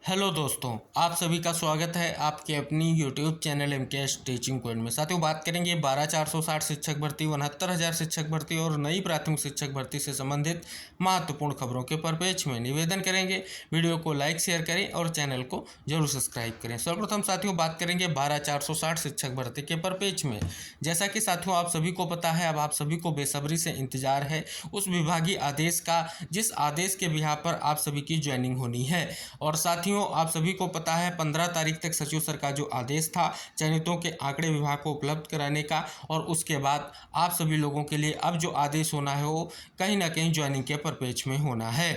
Hello दोस्तों, आप सभी का स्वागत है आपके अपनी YouTube channel MK teaching point में। साथियों, बात करेंगे 12,460 शिक्षक भर्ती, 69,000 शिक्षक भर्ती और नई प्राथमिक शिक्षक भर्ती से संबंधित महत्वपूर्ण खबरों के परिप्रेक्ष्य में निवेदन करेंगे। वीडियो को लाइक शेयर करें और चैनल को जरूर सब्सक्राइब करें। सर्वप्रथम साथियों बात करेंगे 12,460 शिक्षक भर्ती के परिप्रेक्ष्य में। जैसा कि साथियों आप सभी को पता है, अब आप सभी को बेसब्री से इंतजार है उस विभागीय आदेश का, जिस आदेश के बिहार पर आप सभी की ज्वाइनिंग होनी है। और साथियों आप सभी को पता है 15 तारीख तक सचिव सर का जो आदेश था चयनितों के आंकड़े विभाग को उपलब्ध कराने का, और उसके बाद आप सभी लोगों के लिए अब जो आदेश होना है वो कहीं ना कहीं ज्वाइनिंग के परिप्रेक्ष्य में होना है।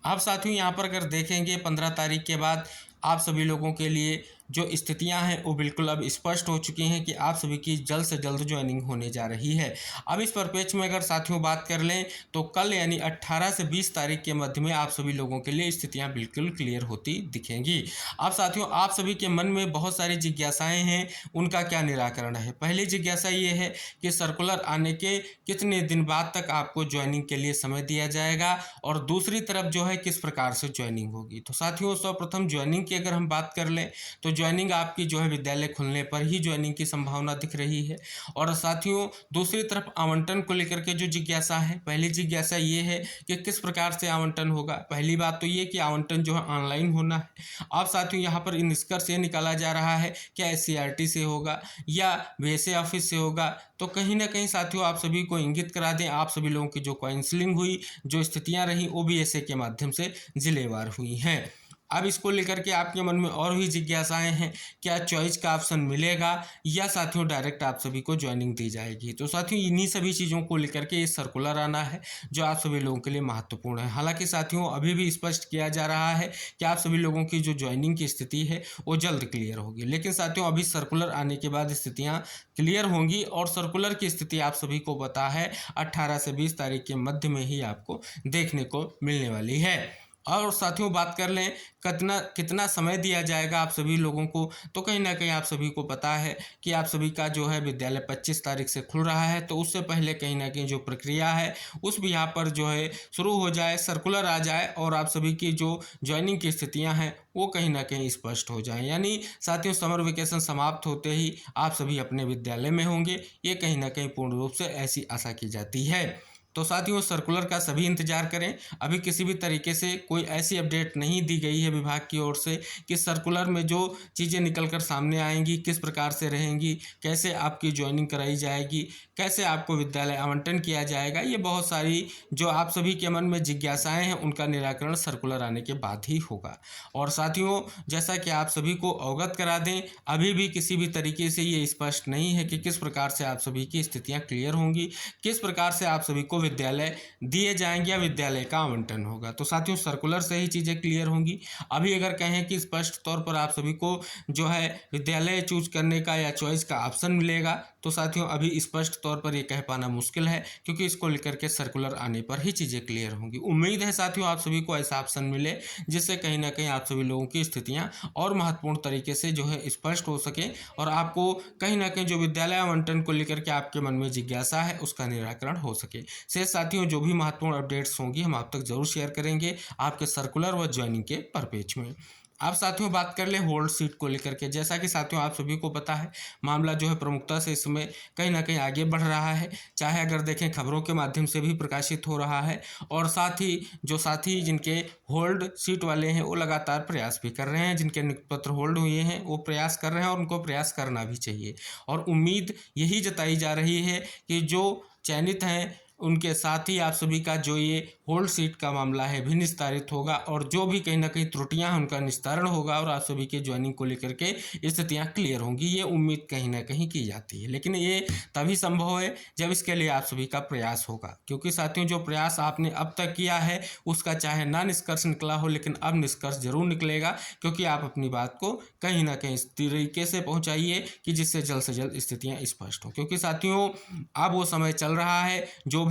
अब साथियों यहाँ पर अगर देखेंगे 15 तारीख के बाद आप सभी लोगों के लिए जो स्थितियां हैं वो बिल्कुल अब स्पष्ट हो चुकी हैं कि आप सभी की जल्द से जल्द ज्वाइनिंग होने जा रही है। अब इस परिप्रेक्ष्य में अगर साथियों बात कर लें तो कल यानी 18 से 20 तारीख के मध्य में आप सभी लोगों के लिए स्थितियां बिल्कुल क्लियर होती दिखेंगी। अब साथियों आप सभी के मन में बहुत सारी जिज्ञासाएं हैं, उनका क्या निराकरण है। पहली जिज्ञासा ये है कि सर्कुलर आने के कितने दिन बाद तक आपको ज्वाइनिंग के लिए समय दिया जाएगा, और दूसरी तरफ जो है किस प्रकार से ज्वाइनिंग होगी। तो साथियों सर्वप्रथम ज्वाइनिंग की अगर हम बात कर लें तो ज्वाइनिंग आपकी जो है विद्यालय खुलने पर ही ज्वाइनिंग की संभावना दिख रही है। और साथियों दूसरी तरफ आवंटन को लेकर के जो जिज्ञासा है, पहली जिज्ञासा ये है कि किस प्रकार से आवंटन होगा। पहली बात तो ये कि आवंटन जो है ऑनलाइन होना है। अब साथियों यहाँ पर निष्कर्ष ये निकाला जा रहा है क्या SCRT से होगा या VSA ऑफिस से होगा। तो कहीं ना कहीं साथियों आप सभी को इंगित करा दें, आप सभी लोगों की जो काउंसलिंग हुई, जो स्थितियां रही वो भी VSA के माध्यम से जिलेवार हुई हैं। अब इसको लेकर के आपके मन में और भी जिज्ञासाएं हैं, क्या चॉइस का ऑप्शन मिलेगा या साथियों डायरेक्ट आप सभी को ज्वाइनिंग दी जाएगी। तो साथियों इन्हीं सभी चीज़ों को लेकर के ये सर्कुलर आना है जो आप सभी लोगों के लिए महत्वपूर्ण है। हालांकि साथियों अभी भी स्पष्ट किया जा रहा है कि आप सभी लोगों की जो ज्वाइनिंग की स्थिति है वो जल्द क्लियर होगी, लेकिन साथियों अभी सर्कुलर आने के बाद स्थितियाँ क्लियर होंगी, और सर्कुलर की स्थिति आप सभी को पता है 18 से 20 तारीख के मध्य में ही आपको देखने को मिलने वाली है। और साथियों बात कर लें कितना समय दिया जाएगा आप सभी लोगों को, तो कहीं ना कहीं आप सभी को पता है कि आप सभी का जो है विद्यालय 25 तारीख से खुल रहा है, तो उससे पहले कहीं ना कहीं जो प्रक्रिया है उस भी यहाँ पर जो है शुरू हो जाए, सर्कुलर आ जाए और आप सभी की जो ज्वाइनिंग की स्थितियाँ हैं वो कहीं ना कहीं स्पष्ट हो जाएं। यानी साथियों समर वेकेशन समाप्त होते ही आप सभी अपने विद्यालय में होंगे, ये कहीं ना कहीं पूर्ण रूप से ऐसी आशा की जाती है। तो साथियों सर्कुलर का सभी इंतजार करें। अभी किसी भी तरीके से कोई ऐसी अपडेट नहीं दी गई है विभाग की ओर से कि सर्कुलर में जो चीज़ें निकल कर सामने आएंगी किस प्रकार से रहेंगी, कैसे आपकी ज्वाइनिंग कराई जाएगी, कैसे आपको विद्यालय आवंटन किया जाएगा। ये बहुत सारी जो आप सभी के मन में जिज्ञासाएं हैं उनका निराकरण सर्कुलर आने के बाद ही होगा। और साथियों जैसा कि आप सभी को अवगत करा दें, अभी भी किसी भी तरीके से ये स्पष्ट नहीं है कि किस प्रकार से आप सभी की स्थितियाँ क्लियर होंगी, किस प्रकार से आप सभी को विद्यालय दिए जाएंगे या विद्यालय का आवंटन होगा। तो साथियों सर्कुलर से ही चीज़ें क्लियर होंगी। अभी अगर कहें कि स्पष्ट तौर पर आप सभी को जो है विद्यालय चूज करने का या चॉइस का ऑप्शन मिलेगा, तो साथियों अभी स्पष्ट तौर पर ये कह पाना मुश्किल है, क्योंकि इसको लेकर के सर्कुलर आने पर ही चीज़ें क्लियर होंगी। उम्मीद है साथियों आप सभी को ऐसा ऑप्शन मिले जिससे कहीं ना कहीं आप सभी लोगों की स्थितियाँ और महत्वपूर्ण तरीके से जो है स्पष्ट हो सके, और आपको कहीं ना कहीं जो विद्यालय आवंटन को लेकर के आपके मन में जिज्ञासा है उसका निराकरण हो सके। साथियों जो भी महत्वपूर्ण अपडेट्स होंगी हम आप तक जरूर शेयर करेंगे आपके सर्कुलर व ज्वाइनिंग के परिप्रेक्ष्य में। अब साथियों बात कर ले होल्ड सीट को लेकर के। जैसा कि साथियों आप सभी को पता है मामला जो है प्रमुखता से इस समय कहीं ना कहीं आगे बढ़ रहा है, चाहे अगर देखें खबरों के माध्यम से भी प्रकाशित हो रहा है, और साथ ही जो साथी जिनके होल्ड सीट वाले हैं वो लगातार प्रयास भी कर रहे हैं, जिनके नियुक्ति पत्र होल्ड हुए हैं वो प्रयास कर रहे हैं और उनको प्रयास करना भी चाहिए। और उम्मीद यही जताई जा रही है कि जो चयनित हैं उनके साथ ही आप सभी का जो ये होल्ड सीट का मामला है भी निस्तारित होगा, और जो भी कहीं ना कहीं त्रुटियां हैं उनका निस्तारण होगा, और आप सभी के ज्वाइनिंग को लेकर के स्थितियां क्लियर होंगी। ये उम्मीद कहीं ना कहीं की जाती है, लेकिन ये तभी संभव है जब इसके लिए आप सभी का प्रयास होगा। क्योंकि साथियों जो प्रयास आपने अब तक किया है उसका चाहे ना निष्कर्ष निकला हो, लेकिन अब निष्कर्ष जरूर निकलेगा, क्योंकि आप अपनी बात को कहीं ना कहीं इस तरीके से पहुँचाइए कि जिससे जल्द से जल्द स्थितियाँ स्पष्ट हों। क्योंकि साथियों अब वो समय चल रहा है, जो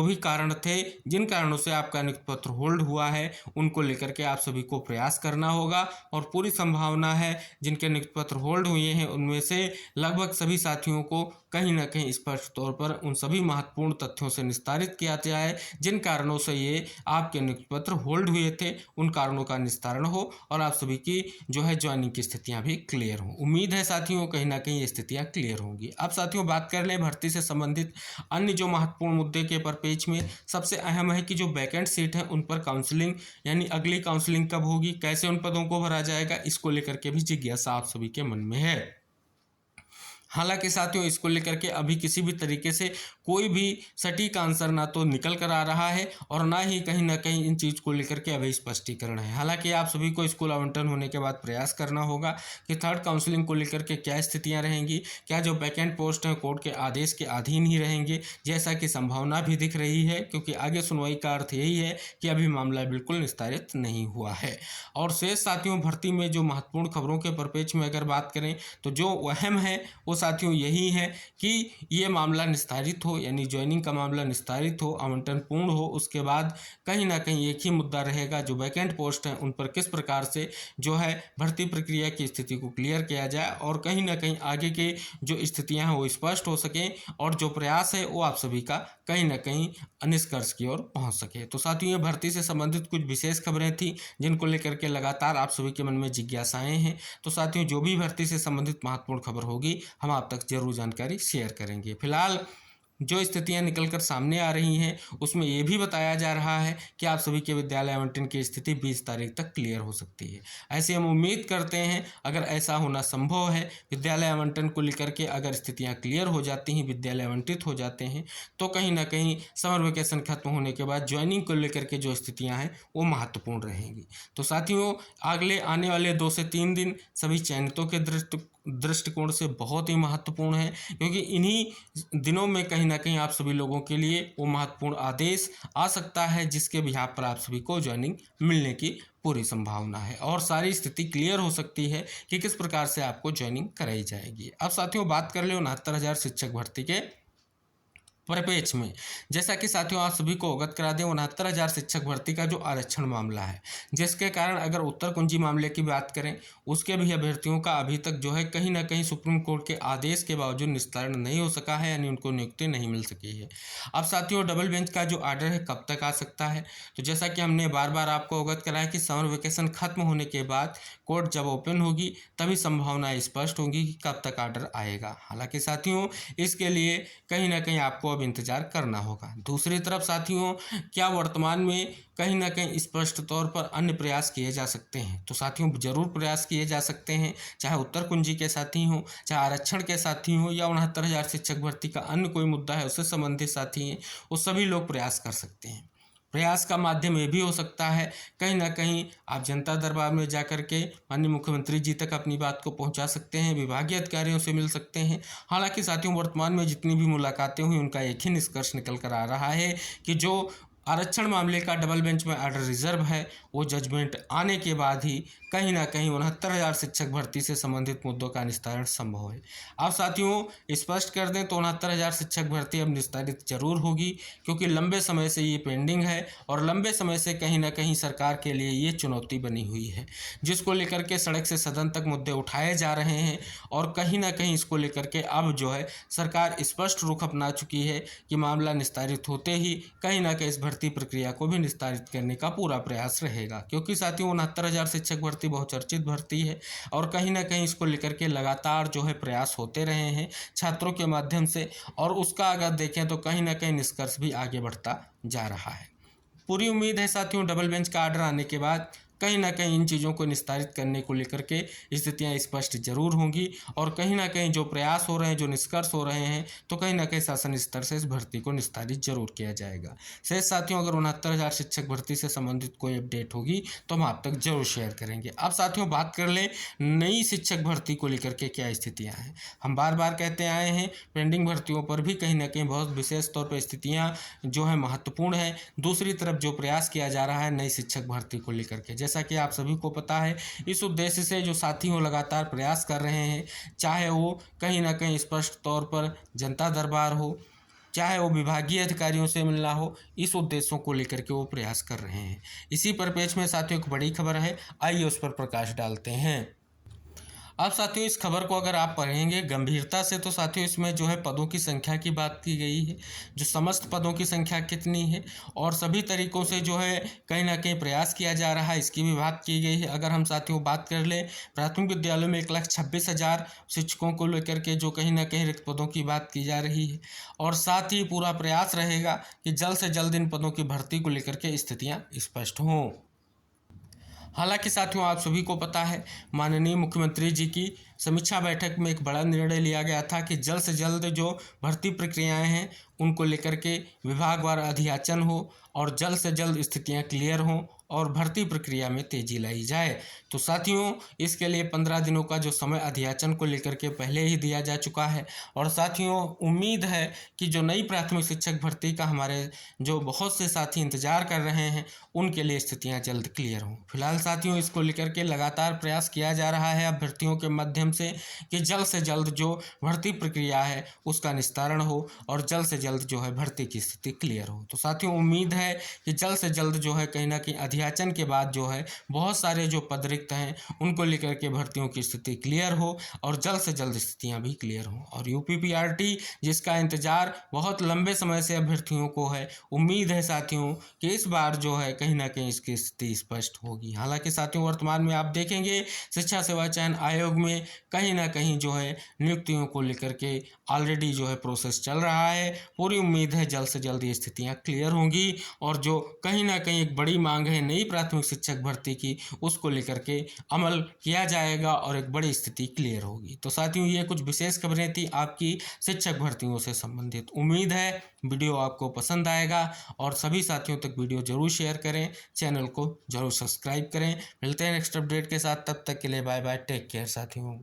भी कारण थे, जिन कारणों से आपका नियुक्ति पत्र होल्ड हुआ है उनको लेकर के आप सभी को प्रयास करना होगा। और पूरी संभावना है जिनके नियुक्ति पत्र होल्ड हुए हैं उनमें से लगभग सभी साथियों को कहीं ना कहीं स्पष्ट तौर पर उन सभी महत्वपूर्ण तथ्यों से निस्तारित किया जाए जिन कारणों से ये आपके नियुक्ति पत्र होल्ड हुए थे, उन कारणों का निस्तारण हो और आप सभी की जो है ज्वाइनिंग की स्थितियां भी क्लियर हों। उम्मीद है साथियों कहीं ना कहीं ये स्थितियां क्लियर होंगी। अब साथियों बात कर लें भर्ती से संबंधित अन्य जो महत्वपूर्ण मुद्दे के परिपेक्ष में सबसे अहम है कि जो वैकेंट सीट है उन पर काउंसलिंग यानी अगली काउंसलिंग कब होगी, कैसे उन पदों को भरा जाएगा, इसको लेकर के भी जिज्ञासा आप सभी के मन में है। हालांकि साथियों इसको लेकर के अभी किसी भी तरीके से कोई भी सटीक आंसर ना तो निकल कर आ रहा है और ना ही कहीं ना कहीं इन चीज़ को लेकर के अभी स्पष्टीकरण है। हालांकि आप सभी को स्कूल आवंटन होने के बाद प्रयास करना होगा कि थर्ड काउंसलिंग को लेकर के क्या स्थितियां रहेंगी, क्या जो वैकेंट पोस्ट हैं कोर्ट के आदेश के अधीन ही रहेंगे, जैसा कि संभावना भी दिख रही है, क्योंकि आगे सुनवाई का अर्थ यही है कि अभी मामला बिल्कुल निस्तारित नहीं हुआ है। और शेष साथियों भर्ती में जो महत्वपूर्ण खबरों के परिपेक्ष में अगर बात करें तो जो अहम है वो साथियों यही है कि ये मामला निस्तारित हो, यानी ज्वाइनिंग का मामला निस्तारित हो, आवंटन पूर्ण हो। उसके बाद कहीं ना कहीं एक ही मुद्दा रहेगा, जो वैकेंट पोस्ट हैं उन पर किस प्रकार से जो है भर्ती प्रक्रिया की स्थिति को क्लियर किया जाए और कहीं ना कहीं आगे के जो स्थितियां हैं वो स्पष्ट हो सकें और जो प्रयास है वो आप सभी का कहीं ना कहीं निष्कर्ष की ओर पहुंच सके। तो साथियों ये भर्ती से संबंधित कुछ विशेष खबरें थी जिनको लेकर के लगातार आप सभी के मन में जिज्ञासाएं हैं। तो साथियों जो भी भर्ती से संबंधित महत्वपूर्ण खबर होगी हम आप तक जरूर जानकारी शेयर करेंगे। फिलहाल जो स्थितियां निकलकर सामने आ रही हैं उसमें ये भी बताया जा रहा है कि आप सभी के विद्यालय आवंटन की स्थिति 20 तारीख तक क्लियर हो सकती है। ऐसे हम उम्मीद करते हैं अगर ऐसा होना संभव है, विद्यालय आवंटन को लेकर के अगर स्थितियां क्लियर हो जाती हैं, विद्यालय आवंटित हो जाते हैं, तो कहीं ना कहीं समर वेकेशन खत्म होने के बाद ज्वाइनिंग को लेकर के जो स्थितियाँ हैं वो महत्वपूर्ण रहेंगी। तो साथियों अगले आने वाले 2 से 3 दिन सभी चयनितों के दृष्टिकोण से बहुत ही महत्वपूर्ण है, क्योंकि इन्हीं दिनों में कहीं ना कहीं आप सभी लोगों के लिए वो महत्वपूर्ण आदेश आ सकता है जिसके बिहाफ पर आप सभी को ज्वाइनिंग मिलने की पूरी संभावना है और सारी स्थिति क्लियर हो सकती है कि किस प्रकार से आपको ज्वाइनिंग कराई जाएगी। अब साथियों बात कर ले 69,000 शिक्षक भर्ती के परिपेक्ष में, जैसा कि साथियों आप सभी को अवगत करा दें 69,000 शिक्षक भर्ती का जो आरक्षण मामला है, जिसके कारण अगर उत्तर कुंजी मामले की बात करें उसके भी अभ्यर्थियों का अभी तक जो है कहीं ना कहीं सुप्रीम कोर्ट के आदेश के बावजूद निस्तारण नहीं हो सका है, यानी उनको नियुक्ति नहीं मिल सकी है। अब साथियों डबल बेंच का जो आर्डर है कब तक आ सकता है, तो जैसा कि हमने बार बार आपको अवगत कराया कि समर वेकेशन खत्म होने के बाद कोर्ट जब ओपन होगी तभी संभावना स्पष्ट होगी कि कब तक आर्डर आएगा। हालांकि साथियों इसके लिए कहीं ना कहीं आपको इंतजार करना होगा। दूसरी तरफ साथियों क्या वर्तमान में कहीं ना कहीं स्पष्ट तौर पर अन्य प्रयास किए जा सकते हैं, तो साथियों जरूर प्रयास किए जा सकते हैं, चाहे उत्तर कुंजी के साथी हों, चाहे आरक्षण के साथी हों या 69,000 शिक्षक भर्ती का अन्य कोई मुद्दा है उससे संबंधित साथी हैं, वो सभी लोग प्रयास कर सकते हैं। प्रयास का माध्यम ये भी हो सकता है कहीं ना कहीं आप जनता दरबार में जाकर के माननीय मुख्यमंत्री जी तक अपनी बात को पहुंचा सकते हैं, विभागीय अधिकारियों से मिल सकते हैं। हालांकि साथियों वर्तमान में जितनी भी मुलाकातें हुई उनका एक ही निष्कर्ष निकल कर आ रहा है कि जो आरक्षण मामले का डबल बेंच में आर्डर रिजर्व है वो जजमेंट आने के बाद ही कहीं ना कहीं 69,000 शिक्षक भर्ती से संबंधित मुद्दों का निस्तारण संभव है। अब साथियों स्पष्ट कर दें तो 69,000 शिक्षक भर्ती अब निस्तारित जरूर होगी, क्योंकि लंबे समय से ये पेंडिंग है और लंबे समय से कहीं ना कहीं सरकार के लिए ये चुनौती बनी हुई है, जिसको लेकर के सड़क से सदन तक मुद्दे उठाए जा रहे हैं और कहीं ना कहीं इसको लेकर के अब जो है सरकार स्पष्ट रुख अपना चुकी है कि मामला निस्तारित होते ही कहीं ना कहीं इस भर्ती प्रक्रिया को भी निस्तारित करने का पूरा प्रयास रहेगा। क्योंकि साथियों 69,000 शिक्षक भर्ती बहुचर्चित भर्ती है और कहीं ना कहीं इसको लेकर के लगातार जो है प्रयास होते रहे हैं छात्रों के माध्यम से, और उसका अगर देखें तो कहीं ना कहीं निष्कर्ष भी आगे बढ़ता जा रहा है। पूरी उम्मीद है साथियों डबल बेंच का आर्डर आने के बाद कहीं ना कहीं इन चीज़ों को निस्तारित करने को लेकर के स्थितियां स्पष्ट जरूर होंगी और कहीं ना कहीं जो प्रयास हो रहे हैं, जो निष्कर्ष हो रहे हैं, तो कहीं ना कहीं शासन स्तर से इस भर्ती को निस्तारित जरूर किया जाएगा। शेष साथियों अगर 69,000 शिक्षक भर्ती से संबंधित कोई अपडेट होगी तो हम आप तक जरूर शेयर करेंगे। अब साथियों बात कर लें नई शिक्षक भर्ती को लेकर के क्या स्थितियाँ हैं। हम बार बार कहते आए हैं पेंडिंग भर्तियों पर भी कहीं ना कहीं बहुत विशेष तौर पर स्थितियाँ जो है महत्वपूर्ण है। दूसरी तरफ जो प्रयास किया जा रहा है नई शिक्षक भर्ती को लेकर के, जैसा कि आप सभी को पता है इस उद्देश्य से जो साथी हो लगातार प्रयास कर रहे हैं, चाहे वो कहीं ना कहीं स्पष्ट तौर पर जनता दरबार हो, चाहे वो विभागीय अधिकारियों से मिलना हो, इस उद्देश्यों को लेकर के वो प्रयास कर रहे हैं। इसी परिप्रेक्ष्य में साथियों एक बड़ी खबर है, आइए उस पर प्रकाश डालते हैं। अब साथियों इस खबर को अगर आप पढ़ेंगे गंभीरता से तो साथियों इसमें जो है पदों की संख्या की बात की गई है, जो समस्त पदों की संख्या कितनी है और सभी तरीकों से जो है कहीं ना कहीं प्रयास किया जा रहा है, इसकी भी बात की गई है। अगर हम साथियों बात कर लें प्राथमिक विद्यालयों में 1,26,000 शिक्षकों को लेकर के जो कहीं ना कहीं रिक्त पदों की बात की जा रही है और साथ ही पूरा प्रयास रहेगा कि जल्द से जल्द इन पदों की भर्ती को लेकर के स्थितियाँ स्पष्ट हों। हालांकि साथियों आप सभी को पता है माननीय मुख्यमंत्री जी की समीक्षा बैठक में एक बड़ा निर्णय लिया गया था कि जल्द से जल्द जो भर्ती प्रक्रियाएं हैं उनको लेकर के विभागवार अधियाचन हो और जल्द से जल्द स्थितियां क्लियर हों और भर्ती प्रक्रिया में तेजी लाई जाए। तो साथियों इसके लिए 15 दिनों का जो समय अधियाचन को लेकर के पहले ही दिया जा चुका है और साथियों उम्मीद है कि जो नई प्राथमिक शिक्षक भर्ती का हमारे जो बहुत से साथी इंतजार कर रहे हैं उनके लिए स्थितियां जल्द क्लियर हों। फिलहाल साथियों इसको लेकर के लगातार प्रयास किया जा रहा है अभ्यर्थियों के माध्यम से कि जल्द से जल्द जो भर्ती प्रक्रिया है उसका निस्तारण हो और जल्द से जल्द जो है भर्ती की स्थिति क्लियर हो। तो साथियों उम्मीद है कि जल्द से जल्द जो है कहीं ना कहीं अधियाचन के बाद जो है बहुत सारे जो पद रिक्त हैं उनको लेकर के भर्तियों की स्थिति क्लियर हो और जल्द से जल्द स्थितियां भी क्लियर हों। और यूपीपीआरटी जिसका इंतजार बहुत लंबे समय से अभ्यर्थियों को है, उम्मीद है साथियों कि इस बार जो है कहीं ना कहीं इसकी स्थिति स्पष्ट होगी। हालांकि साथियों वर्तमान में आप देखेंगे शिक्षा सेवा चयन आयोग में कहीं ना कहीं जो है नियुक्तियों को लेकर के ऑलरेडी जो है प्रोसेस चल रहा है। पूरी उम्मीद है जल्द से जल्द ये स्थितियां क्लियर होंगी और जो कहीं ना कहीं एक बड़ी मांग है नई प्राथमिक शिक्षक भर्ती की उसको लेकर के अमल किया जाएगा और एक बड़ी स्थिति क्लियर होगी। तो साथियों ये कुछ विशेष खबरें थी आपकी शिक्षक भर्तियों से संबंधित। उम्मीद है वीडियो आपको पसंद आएगा और सभी साथियों तक वीडियो जरूर शेयर करें, चैनल को जरूर सब्सक्राइब करें। मिलते हैं नेक्स्ट अपडेट के साथ, तब तक के लिए बाय बाय, टेक केयर साथियों।